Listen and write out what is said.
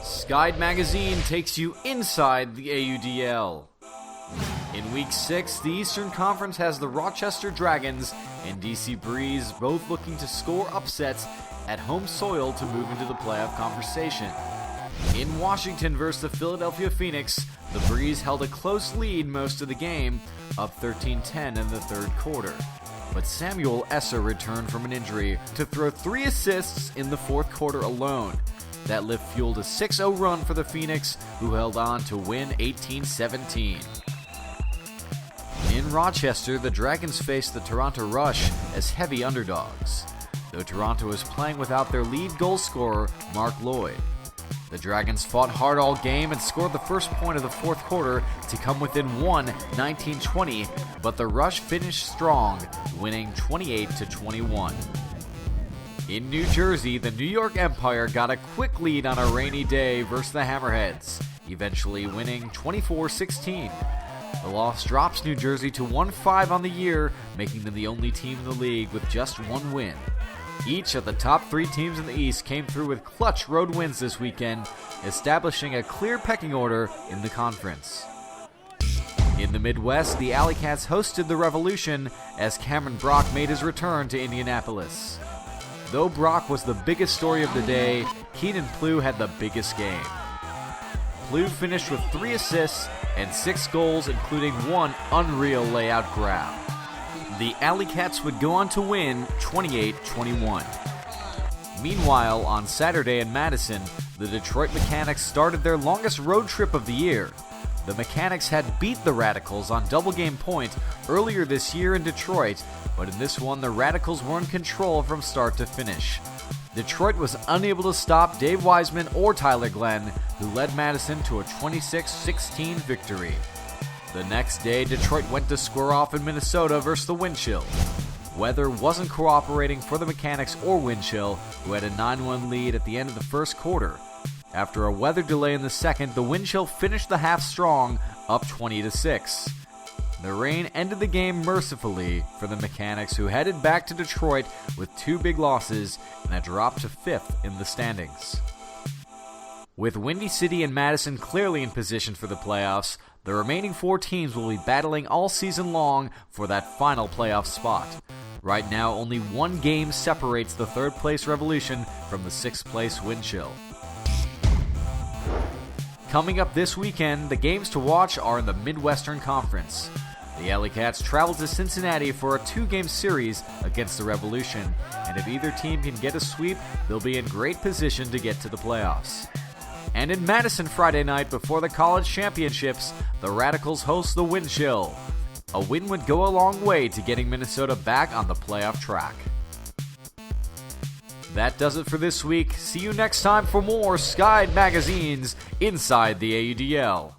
Skyd Magazine takes you inside the AUDL. In Week 6, the Eastern Conference has the Rochester Dragons and DC Breeze both looking to score upsets at home soil to move into the playoff conversation. In Washington versus the Philadelphia Phoenix, the Breeze held a close lead most of the game, up 13-10 in the third quarter. But Samuel Esser returned from an injury to throw 3 assists in the fourth quarter alone. That lift fueled a 6-0 run for the Phoenix, who held on to win 18-17. In Rochester, the Dragons faced the Toronto Rush as heavy underdogs, though Toronto was playing without their lead goal scorer, Mark Lloyd. The Dragons fought hard all game and scored the first point of the fourth quarter to come within one, 19-20, but the Rush finished strong, winning 28-21. In New Jersey, the New York Empire got a quick lead on a rainy day versus the Hammerheads, eventually winning 24-16. The loss drops New Jersey to 1-5 on the year, making them the only team in the league with just one win. Each of the top 3 teams in the East came through with clutch road wins this weekend, establishing a clear pecking order in the conference. In the Midwest, the Alley Cats hosted the Revolution as Cameron Brock made his return to Indianapolis. Though Brock was the biggest story of the day, Keenan Plew had the biggest game. Plew finished with 3 assists and 6 goals, including one unreal layout grab. The Alley Cats would go on to win 28-21. Meanwhile, on Saturday in Madison, the Detroit Mechanics started their longest road trip of the year. The Mechanics had beat the Radicals on double game point earlier this year in Detroit, but in this one the Radicals were in control from start to finish. Detroit was unable to stop Dave Wiseman or Tyler Glenn, who led Madison to a 26-16 victory. The next day, Detroit went to square off in Minnesota versus the Windchill. Weather wasn't cooperating for the Mechanics or Windchill, who had a 9-1 lead at the end of the first quarter. After a weather delay in the second, the Windchill finished the half strong, up 20-6. The rain ended the game mercifully for the Mechanics, who headed back to Detroit with 2 big losses and a drop to 5th in the standings. With Windy City and Madison clearly in position for the playoffs, the remaining 4 teams will be battling all season long for that final playoff spot. Right now, only 1 game separates the 3rd place Revolution from the 6th place Windchill. Coming up this weekend, the games to watch are in the Midwestern Conference. The Alley Cats travel to Cincinnati for a 2-game series against the Revolution, and if either team can get a sweep, they'll be in great position to get to the playoffs. And in Madison Friday night before the college championships, the Radicals host the Windchill. A win would go a long way to getting Minnesota back on the playoff track. That does it for this week. See you next time for more Skyd Magazine's Inside the AUDL.